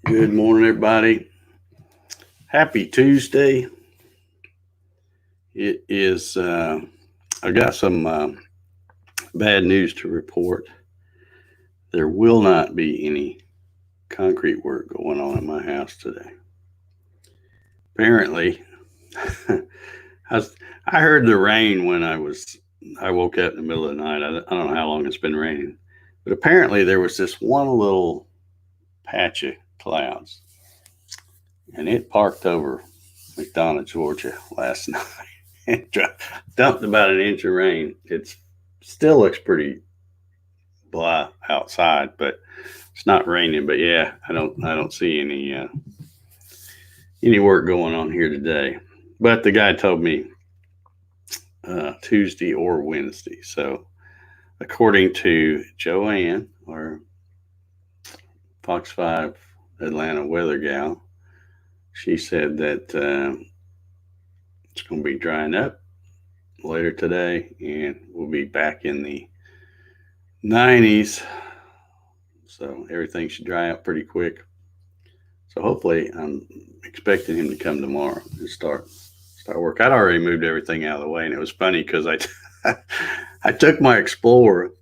Good morning, everybody. Happy Tuesday. It is, I got some bad news to report. There will not be any concrete work going on in my house today. Apparently, I, I heard the rain when I woke up in the middle of the night. I don't know how long it's been raining, but apparently there was this one little patch of clouds, and it parked over McDonough, Georgia last night. And dumped about an inch of rain. It still looks pretty blah outside, but it's not raining. But yeah, I don't see any work going on here today. But the guy told me Tuesday or Wednesday. So according to Joanne, or Fox 5 Atlanta weather gal, she said that it's going to be drying up later today, and we'll be back in the 90s. So everything should dry out pretty quick. So hopefully, I'm expecting him to come tomorrow and start work. I'd already moved everything out of the way, and it was funny because I took my Explorer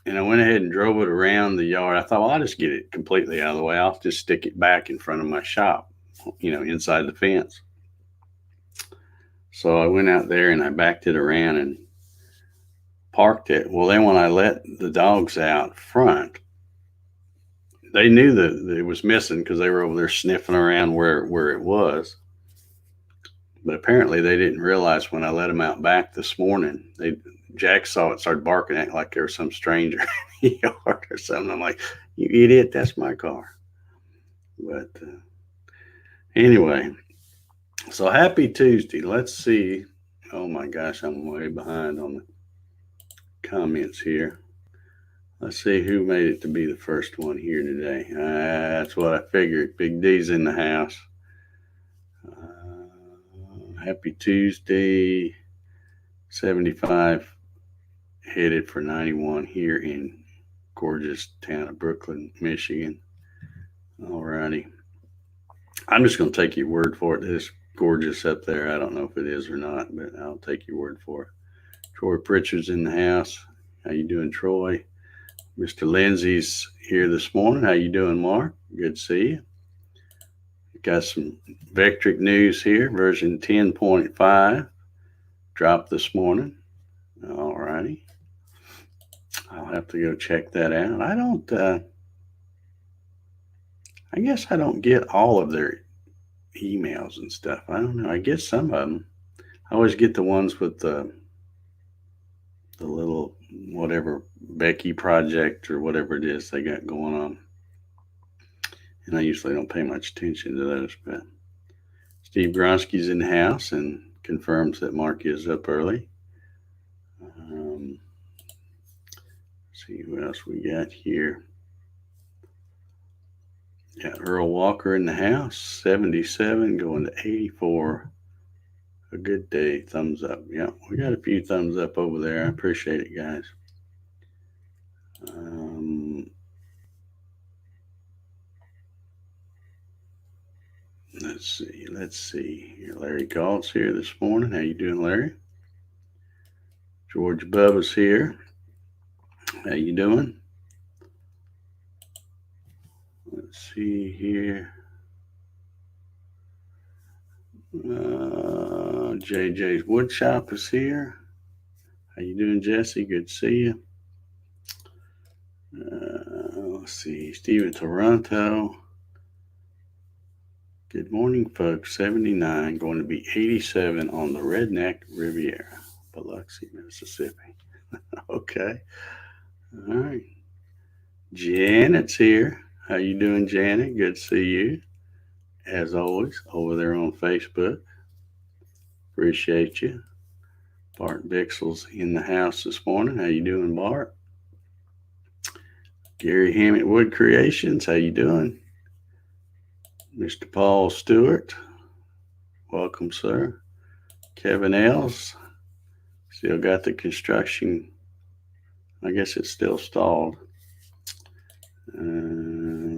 and I went ahead and drove it around the yard. I thought, well, I'll just get it completely out of the way. I'll just stick it back in front of my shop, inside the fence. So I went out there and I backed it around and parked it. Well, then when I let the dogs out front, they knew that it was missing because they were over there sniffing around where it was. But apparently they didn't realize when I let them out back this morning, Jack saw it, started barking at like there was some stranger in the yard or something. I'm like, you idiot, that's my car. But anyway, so happy Tuesday. Let's see. Oh my gosh, I'm way behind on the comments here. Let's see who made it to be the first one here today. That's what I figured. Big D's in the house. Happy Tuesday. 75 headed for 91 here in gorgeous town of Brooklyn, Michigan. Alrighty. I'm just going to take your word for it. It's gorgeous up there. I don't know if it is or not, but I'll take your word for it. Troy Pritchard's in the house. How you doing, Troy? Mr. Lindsay's here this morning. How you doing, Mark? Good to see you. Got some Vectric news here. Version 10.5 dropped this morning. All righty. I'll have to go check that out. I guess I don't get all of their emails and stuff. I don't know. I get some of them. I always get the ones with the little whatever Becky project or whatever it is they got going on. And I usually don't pay much attention to those. But Steve Gronsky's in the house and confirms that Mark is up early. See who else we got here. Got Earl Walker in the house, 77 going to 84. A good day. Thumbs up. Yeah, we got a few thumbs up over there. I appreciate it, guys. Let's see. Larry Galt's here this morning. How you doing, Larry? George Bubba's here. How you doing? Let's see here. JJ's Woodshop is here. How you doing, Jesse? Good to see you. Let's see. Steve in Toronto. Good morning, folks. 79 going to be 87 on the Redneck Riviera, Biloxi, Mississippi. Okay. All right. Janet's here. How you doing, Janet? Good to see you. As always, over there on Facebook. Appreciate you. Bart Bixel's in the house this morning. How you doing, Bart? Gary Hammett Wood Creations. How you doing? Mr. Paul Stewart. Welcome, sir. Kevin Els. Still got the construction. I guess it's still stalled.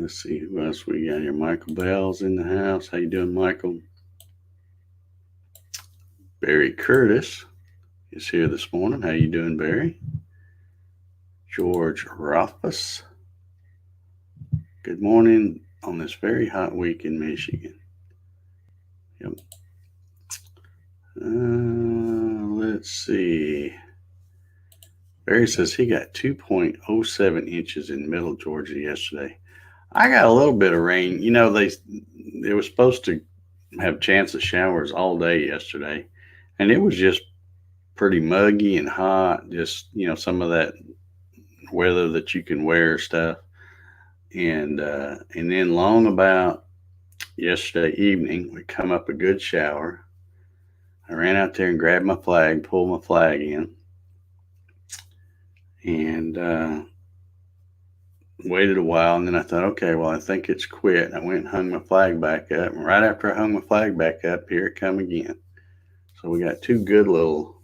Let's see who else we got here. Michael Bell's in the house. How you doing, Michael? Barry Curtis is here this morning. How you doing, Barry? George Rothfuss. Good morning on this very hot week in Michigan. Yep. Let's see. Barry says he got 2.07 inches in Middle Georgia yesterday. I got a little bit of rain. You know, they were supposed to have chance of showers all day yesterday, and it was just pretty muggy and hot. Just, you know, some of that weather that you can wear stuff. And then long about yesterday evening, we come up a good shower. I ran out there and grabbed my flag, pulled my flag in, and waited a while. And then I thought, okay, well, I think it's quit. I went and hung my flag back up. And right after I hung my flag back up, here it come again. So we got two good little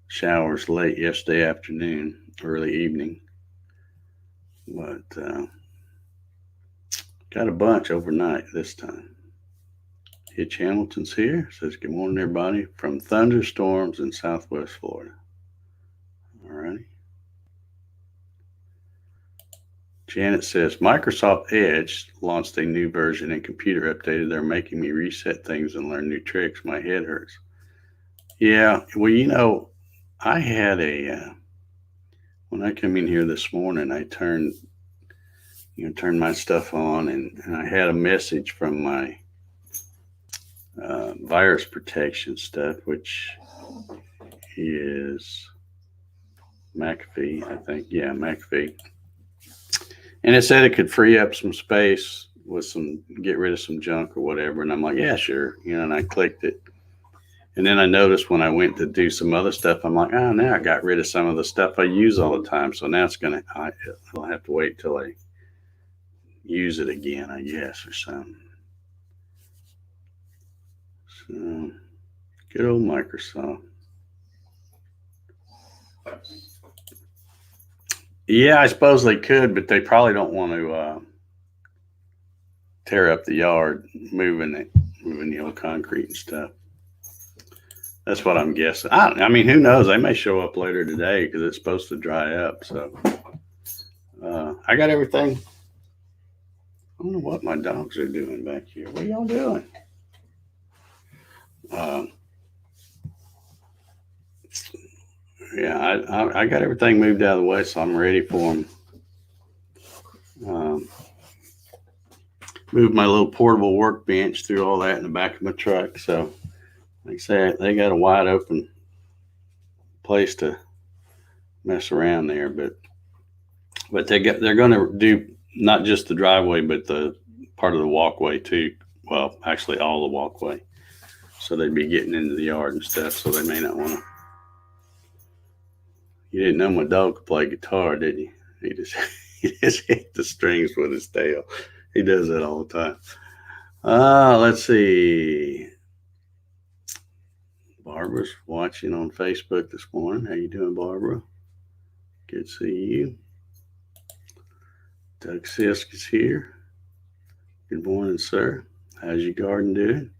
showers late yesterday afternoon, early evening. But got a bunch overnight this time. Hitch Hamilton's here. Says, good morning, everybody, from thunderstorms in Southwest Florida. All righty. Janet says, Microsoft Edge launched a new version and computer updated. They're making me reset things and learn new tricks. My head hurts. Yeah, well, you know, I had when I come in here this morning, I turned my stuff on, and I had a message from my virus protection stuff, which is McAfee, I think. Yeah, McAfee. And it said it could free up some space with get rid of some junk or whatever. And I'm like, yeah, sure. You know, and I clicked it. And then I noticed when I went to do some other stuff, I'm like, oh, now I got rid of some of the stuff I use all the time. So now I'll have to wait till I use it again, I guess, or something. So, good old Microsoft. Yeah, I suppose they could, but they probably don't want to tear up the yard, moving the old concrete and stuff. That's what I'm guessing. I mean, who knows? They may show up later today because it's supposed to dry up. So I got everything. I don't know what my dogs are doing back here. What are y'all doing? Yeah, I got everything moved out of the way, so I'm ready for them. Moved my little portable workbench, threw all that in the back of my truck. So, like I said, they got a wide open place to mess around there. But they're going to do not just the driveway, but the part of the walkway too. Well, actually, all the walkway. So they'd be getting into the yard and stuff. So they may not want to. You didn't know my dog could play guitar, did you? He just hit the strings with his tail. He does that all the time. Let's see. Barbara's watching on Facebook this morning. How you doing, Barbara? Good to see you. Doug Sisk is here. Good morning, sir. How's your garden doing?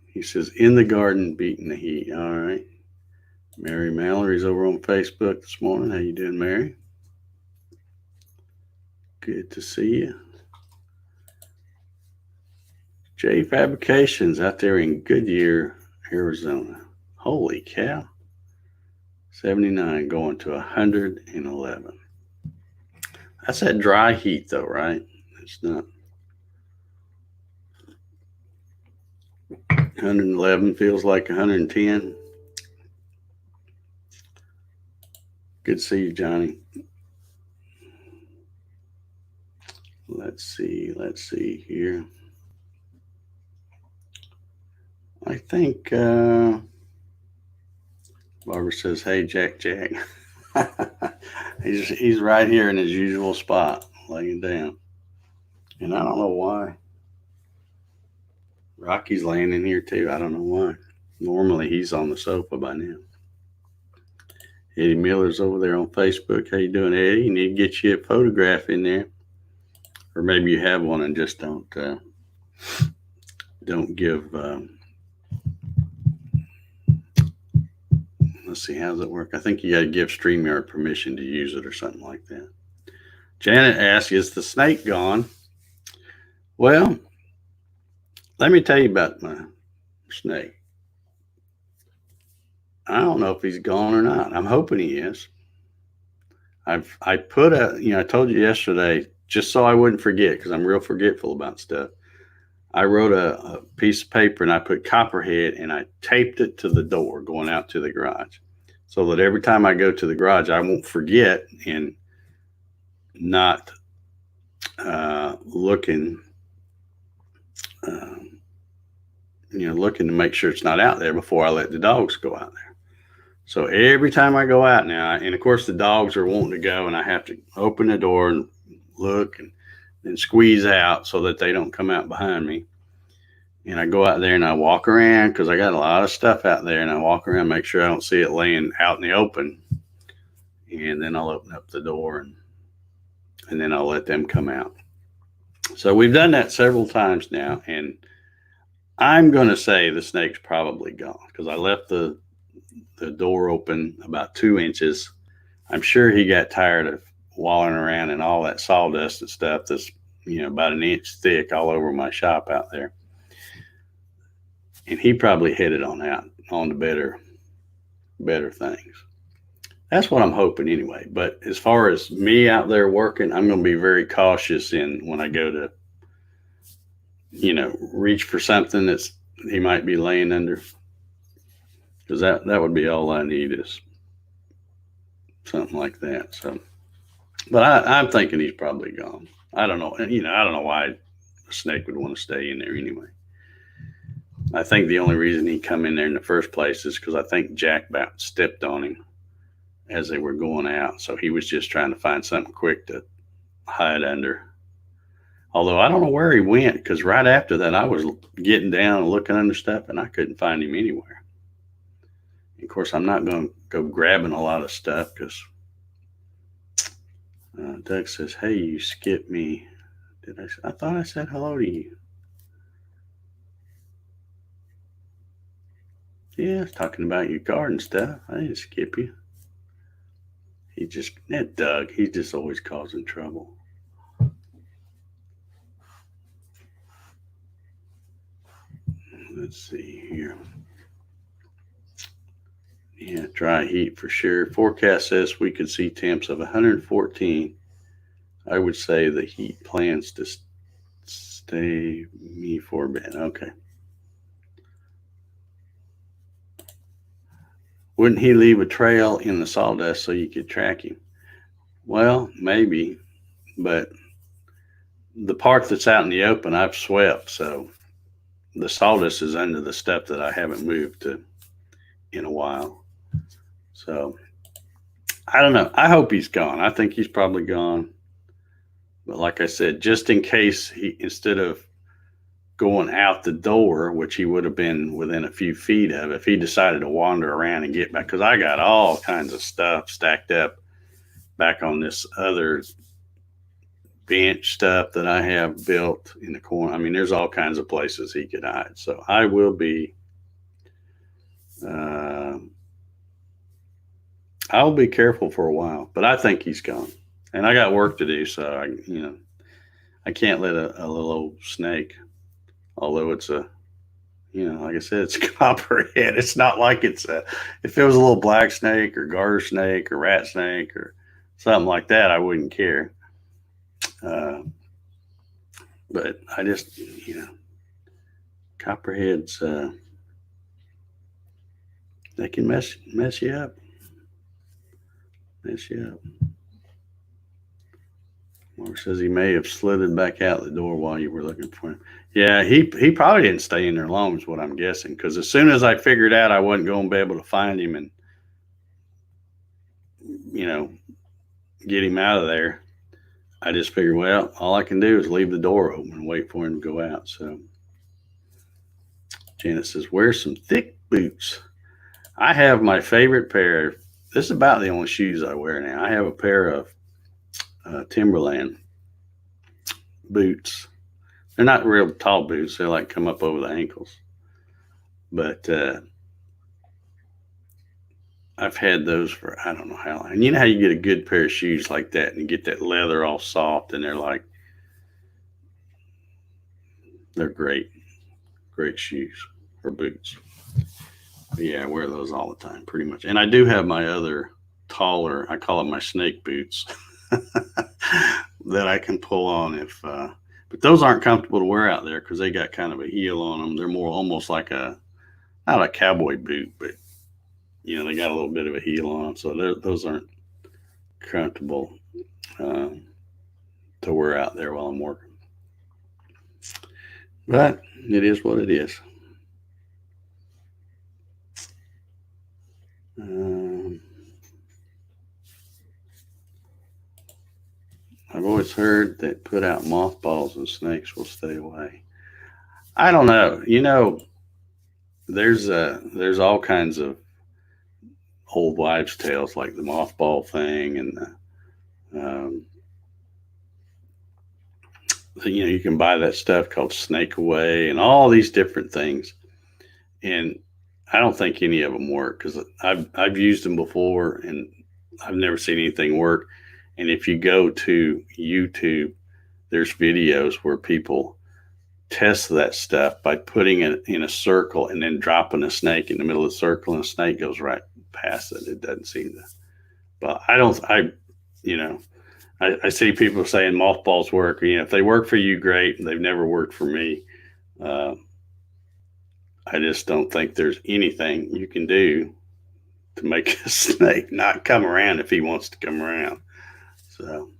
He says, in the garden, beating the heat. All right. Mary Mallory's over on Facebook this morning. How you doing, Mary? Good to see you. J Fabrications out there in Goodyear, Arizona. Holy cow. 79 going to 111. That's that dry heat though, right? It's not. 111 feels like 110. Good to see you, Johnny. Let's see here. I think Barbara says, hey, Jack. he's right here in his usual spot, laying down. And I don't know why. Rocky's laying in here too. I don't know why. Normally he's on the sofa by now. Eddie Miller's over there on Facebook. How you doing, Eddie? You need to get you a photograph in there. or maybe you have one and just don't give. Let's see, how does it work? I think you got to give StreamYard permission to use it or something like that. Janet asks, "Is the snake gone?" Well, let me tell you about my snake. I don't know if he's gone or not. I'm hoping he is. I put I told you yesterday, just so I wouldn't forget, because I'm real forgetful about stuff. I wrote a piece of paper and I put Copperhead and I taped it to the door going out to the garage, so that every time I go to the garage, I won't forget and not looking, looking to make sure it's not out there before I let the dogs go out there. So every time I go out now, and of course the dogs are wanting to go, and I have to open the door and look and then squeeze out so that they don't come out behind me. And I go out there and I walk around, because I got a lot of stuff out there, and I walk around, make sure I don't see it laying out in the open. And then I'll open up the door and then I'll let them come out. So we've done that several times now, and I'm going to say the snake's probably gone, because I left the door open about 2 inches. I'm sure he got tired of wallowing around in all that sawdust and stuff that's about an inch thick all over my shop out there, and he probably headed on out on to better things. That's what I'm hoping anyway. But as far as me out there working, I'm going to be very cautious when I go to reach for something that's he might be laying under, because that would be all I need, is something like that. So, but I'm thinking he's probably gone. I don't know. I don't know why a snake would want to stay in there anyway. I think the only reason he come in there in the first place is because I think Jack about stepped on him as they were going out. So he was just trying to find something quick to hide under. Although I don't know where he went, because right after that I was getting down and looking under stuff and I couldn't find him anywhere. Of course, I'm not going to go grabbing a lot of stuff, because Doug says, "Hey, you skipped me." I thought I said hello to you. Yeah, I was talking about your garden stuff. I didn't skip you. That Doug, he's just always causing trouble. Let's see here. Yeah, dry heat for sure. Forecast says we could see temps of 114. I would say the heat plans to stay me for a bit. Okay. Wouldn't he leave a trail in the sawdust so you could track him? Well, maybe, but the part that's out in the open, I've swept, so the sawdust is under the stuff that I haven't moved to in a while. So I don't know. I hope he's gone. I think he's probably gone. But like I said, just in case instead of going out the door, which he would have been within a few feet of, if he decided to wander around and get back, because I got all kinds of stuff stacked up back on this other bench stuff that I have built in the corner. I mean, there's all kinds of places he could hide. So I will be, I'll be careful for a while, but I think he's gone, and I got work to do. So I can't let a little old snake, although it's like I said, it's a copperhead. It's not like if it was a little black snake or garter snake or rat snake or something like that, I wouldn't care. But I just, copperheads, they can mess you up. Mark says he may have slithered back out the door while you were looking for him. Yeah, he probably didn't stay in there long, is what I'm guessing. Because as soon as I figured out I wasn't going to be able to find him and, get him out of there, I just figured, well, all I can do is leave the door open and wait for him to go out. So Janet says, wear some thick boots. I have my favorite pair. This is about the only shoes I wear now. I have a pair of Timberland boots. They're not real tall boots. They like come up over the ankles. But I've had those for I don't know how long. And you know how you get a good pair of shoes like that and you get that leather all soft and they're great shoes or boots. But yeah, I wear those all the time pretty much. And I do have my other taller, I call them my snake boots that I can pull on but those aren't comfortable to wear out there because they got kind of a heel on them. They're more almost like not a cowboy boot, but they got a little bit of a heel on them. So those aren't comfortable to wear out there while I'm working. But it is what it is. I've always heard that put out mothballs and snakes will stay away. I don't know. There's all kinds of old wives' tales like the mothball thing, and you can buy that stuff called snake away and all these different things. And I don't think any of them work because I've used them before and I've never seen anything work. And if you go to YouTube, there's videos where people test that stuff by putting it in a circle and then dropping a snake in the middle of the circle, and the snake goes right past it. It doesn't seem to. But I see people saying mothballs work. If they work for you, great. They've never worked for me. I just don't think there's anything you can do to make a snake not come around if he wants to come around. So,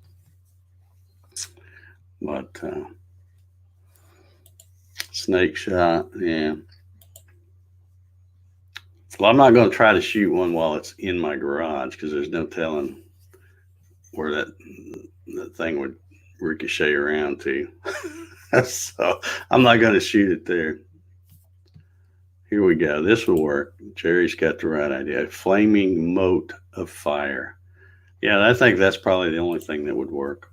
but snake shot, yeah. Well, I'm not going to try to shoot one while it's in my garage because there's no telling where that thing would ricochet around to. So I'm not going to shoot it there. Here we go. This will work. Jerry's got the right idea. A flaming mote of fire. Yeah, I think that's probably the only thing that would work.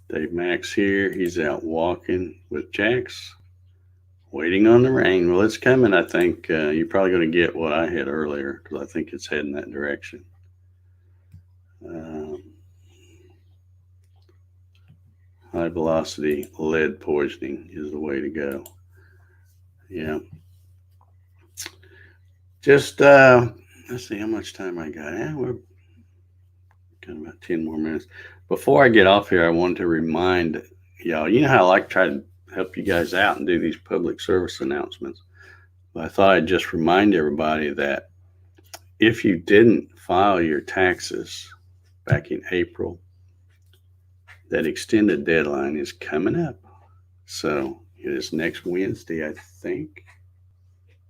Dave Max here. He's out walking with Jax, waiting on the rain. Well, it's coming, I think. You're probably going to get what I had earlier because I think it's heading that direction. High velocity lead poisoning is the way to go. Yeah. Just, let's see how much time I got. We're got about 10 more minutes. Before I get off here, I wanted to remind y'all, you know how I like to try to help you guys out and do these public service announcements. But I thought I'd just remind everybody that if you didn't file your taxes back in April, that extended deadline is coming up. So it is next Wednesday, I think.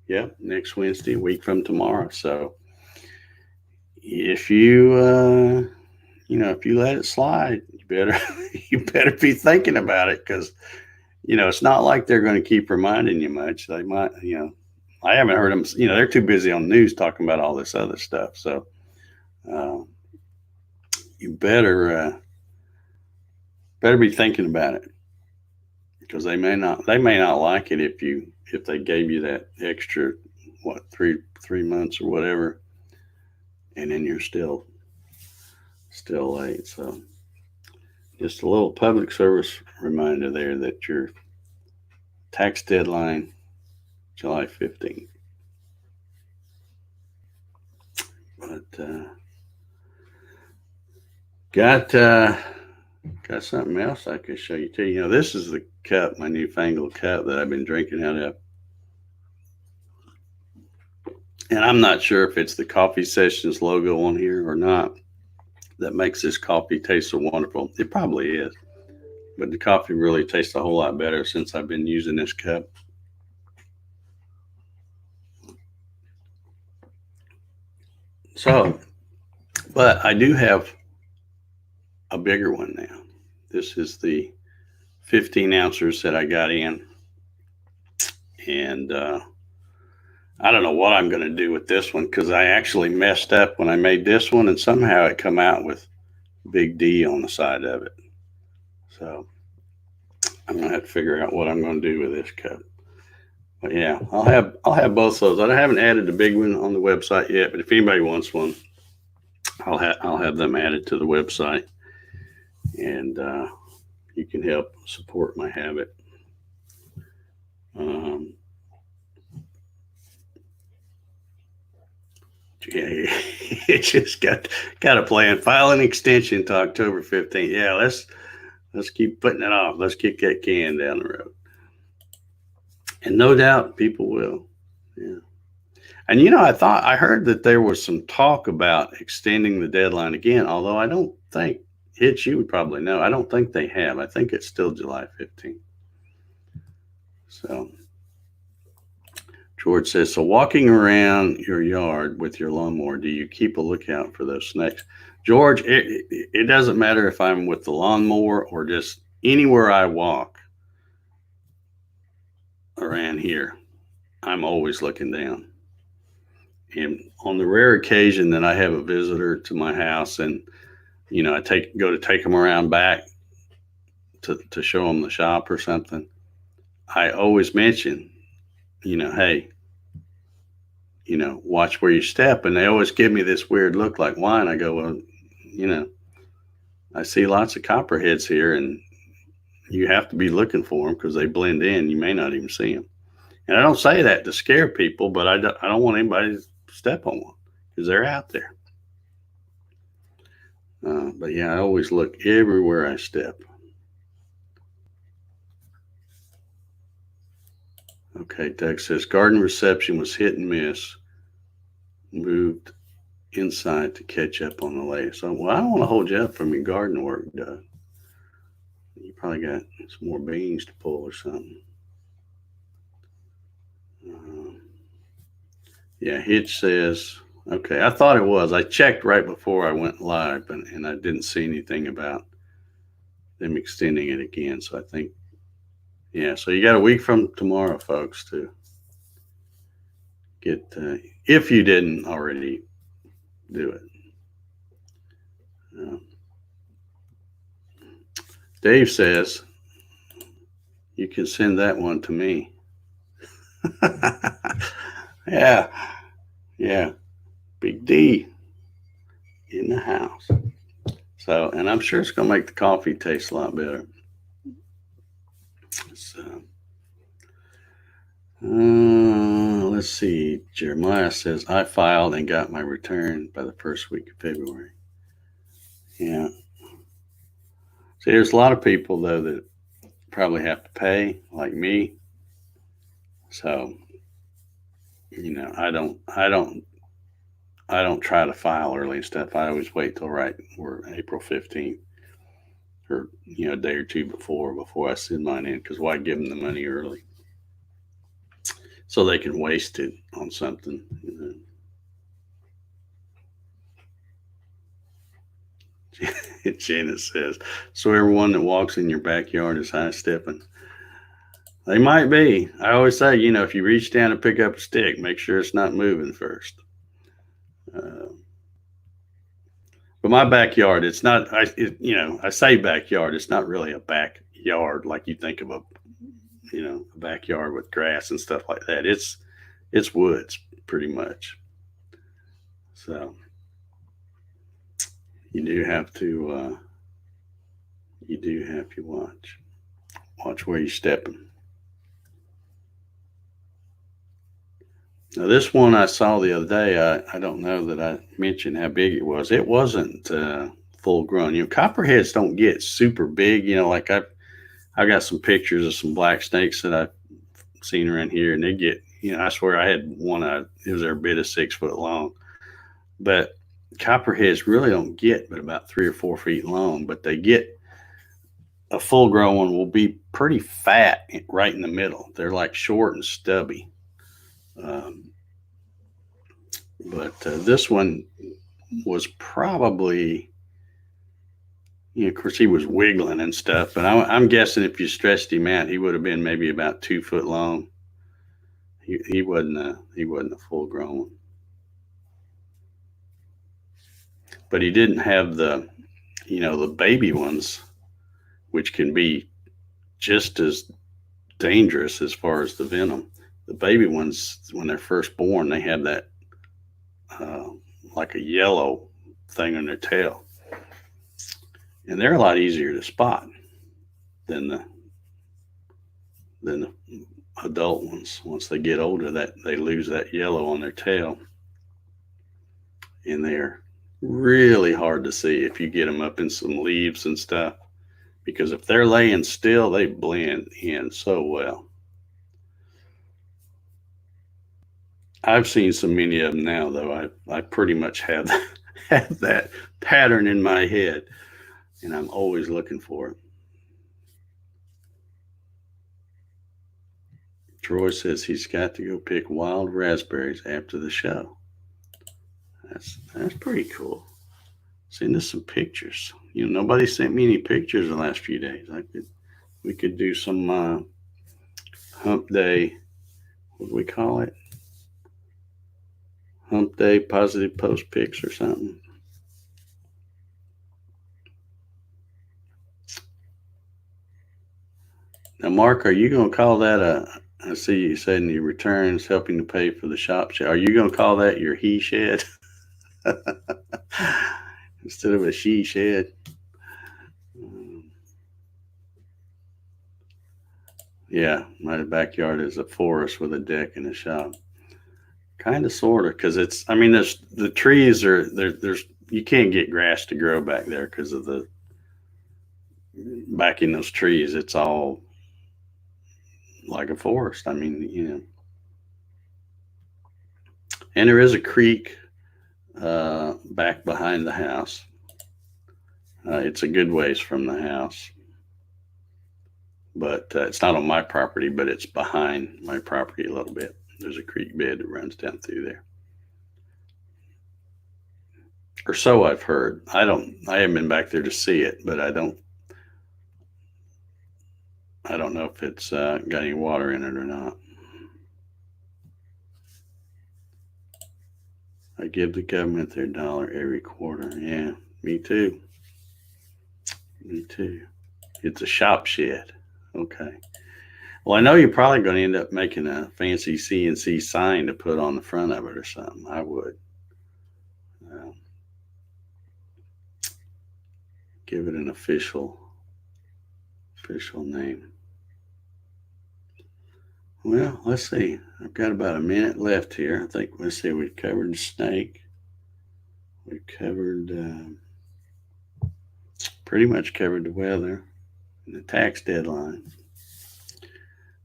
Yep, next Wednesday, a week from tomorrow. So if you if you let it slide, you better be thinking about it because it's not like they're going to keep reminding you much. They might, I haven't heard them. They're too busy on the news talking about all this other stuff. So you better be thinking about it because they may not like it if they gave you that extra three months or whatever, and then you're still late. So just a little public service reminder there that your tax deadline July 15th. But got something else I could show you too. This is the cup, my newfangled cup that I've been drinking out of. And I'm not sure if it's the Coffee Sessions logo on here or not that makes this coffee taste so wonderful. It probably is. But the coffee really tastes a whole lot better since I've been using this cup. So, but I do have a bigger one now. This is the 15 ounces that I got in. And I don't know what I'm going to do with this one because I actually messed up when I made this one and somehow it come out with Big D on the side of it. So I'm gonna have to figure out what I'm gonna do with this cup. But yeah, I'll have both of those. I haven't added the big one on the website yet, but if anybody wants one, I'll have them added to the website, and you can help support my habit. Um, yeah, it just got a plan. File an extension to October 15th. Yeah, let's keep putting it off. Let's kick that can down the road, and no doubt people will. Yeah. And I heard that there was some talk about extending the deadline again, although I don't think, Hitch, you would probably know, I don't think they have. I think it's still July 15th. So George says, so walking around your yard with your lawnmower, do you keep a lookout for those snakes? George, it doesn't matter if I'm with the lawnmower or just anywhere I walk around here. I'm always looking down. And on the rare occasion that I have a visitor to my house and I go to take them around back to show them the shop or something, I always mention, hey, watch where you step. And they always give me this weird look like, why? And I go, well, I see lots of copperheads here and you have to be looking for them because they blend in. You may not even see them. And I don't say that to scare people, but I don't want anybody to step on one because they're out there. But yeah, I always look everywhere I step. Okay, Doug says garden reception was hit and miss. Moved inside to catch up on the latest. So, well, I don't want to hold you up from your garden work, Doug. You probably got some more beans to pull or something. Yeah, Hitch says, okay, I thought it was. I checked right before I went live, and I didn't see anything about them extending it again. So I think, yeah, so you got a week from tomorrow, folks, to get, if you didn't already do it. Dave says, you can send that one to me. Yeah. Big D in the house. So, and I'm sure it's going to make the coffee taste a lot better. So, let's see. Jeremiah says, I filed and got my return by the first week of February. Yeah. See, there's a lot of people, though, that probably have to pay, like me. So, I don't try to file early and stuff. I always wait till we're April 15th or, a day or two before I send mine in, because why give them the money early? So they can waste it on something. Janice says, so everyone that walks in your backyard is high stepping. They might be. I always say, if you reach down and pick up a stick, make sure it's not moving first. But my backyard, it's not, I say backyard, it's not really a backyard like you think of a backyard with grass and stuff like that. It's woods pretty much. So you do have to watch where you're stepping. Now this one I saw the other day, I don't know that I mentioned how big it was. It wasn't full grown. Copperheads don't get super big. Like I got some pictures of some black snakes that I've seen around here, and they get, I swear I had one, it was every bit of 6 foot long. But copperheads really don't get but about 3 or 4 feet long, but they get a full grown one will be pretty fat right in the middle. They're like short and stubby. But this one was probably, of course, he was wiggling and stuff. But I'm guessing if you stretched him out, he would have been maybe about 2 foot long. He wasn't a full grown one. But he didn't have the baby ones which can be just as dangerous as far as the venom. The baby ones, when they're first born, they have that uh, like a yellow thing on their tail, and they're a lot easier to spot than the adult ones. Once they get older, that they lose that yellow on their tail, and they're really hard to see if you get them up in some leaves and stuff. Because if they're laying still, they blend in so well. I've seen so many of them now, though. I pretty much have have that pattern in my head, and I'm always looking for it. Troy says he's got to go pick wild raspberries after the show. That's pretty cool. Send us some pictures. Nobody sent me any pictures the last few days. We could do some hump day. What do we call it? Hump day positive post pics or something. Now, Mark, are you going to call that I see you said in your returns helping to pay for the shop shed. Are you going to call that your he shed instead of a she shed? Yeah, my backyard is a forest with a deck and a shop. Kind of, sort of, because there's the trees there's you can't get grass to grow back there because of the back in those trees. It's all like a forest. And there is a creek back behind the house. It's a good ways from the house, but it's not on my property, but it's behind my property a little bit. There's a creek bed that runs down through there. Or so I've heard. I haven't been back there to see it, but I don't know if it's got any water in it or not. I give the government their dollar every quarter. Yeah, me too. Me too. It's a shop shed. Okay. Well, I know you're probably going to end up making a fancy CNC sign to put on the front of it or something. I would. Give it an official name. Well, let's see. I've got about a minute left here. I think, let's see, we've covered the snake. We've covered, pretty much covered the weather and the tax deadline.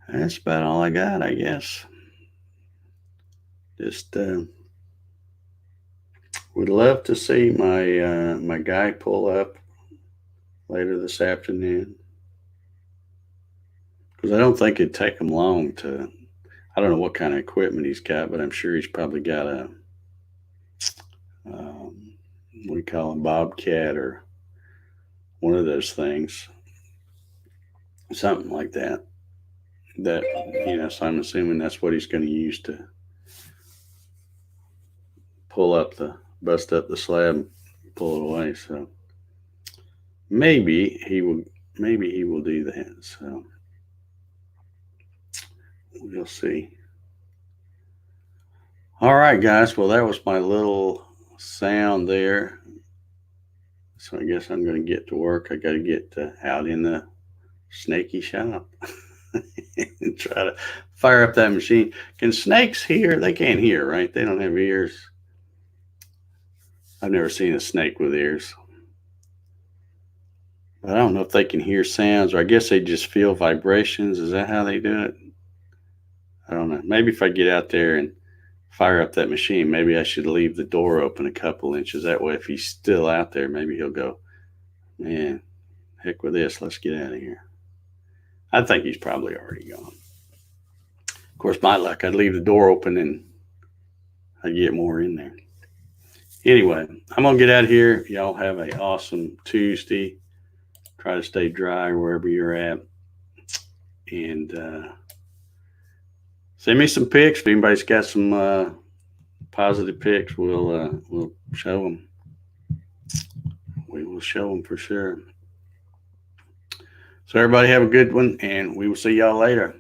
That's about all I got, I guess. Just would love to see my guy pull up later this afternoon, because I don't think it'd take him long to. I don't know what kind of equipment he's got, but I'm sure he's probably got a what do you call it, Bobcat or one of those things, something like that. So I'm assuming that's what he's going to use to bust up the slab, and pull it away. So maybe he will do that. So we'll see. All right, guys. Well, that was my little sound there. So I guess I'm going to get to work. I got to get out in the snaky shop and try to fire up that machine. Can snakes hear? They can't hear, right? They don't have ears. I've never seen a snake with ears. But I don't know if they can hear sounds, or I guess they just feel vibrations. Is that how they do it? I don't know. Maybe if I get out there and fire up that machine, maybe I should leave the door open a couple inches. That way, if he's still out there, maybe he'll go, man, heck with this. Let's get out of here. I think he's probably already gone. Of course, my luck, I'd leave the door open and I'd get more in there. Anyway, I'm going to get out of here. Y'all have an awesome Tuesday. Try to stay dry wherever you're at. And send me some pics. If anybody's got some positive pics, we'll show them. We will show them for sure. So everybody have a good one, and we will see y'all later.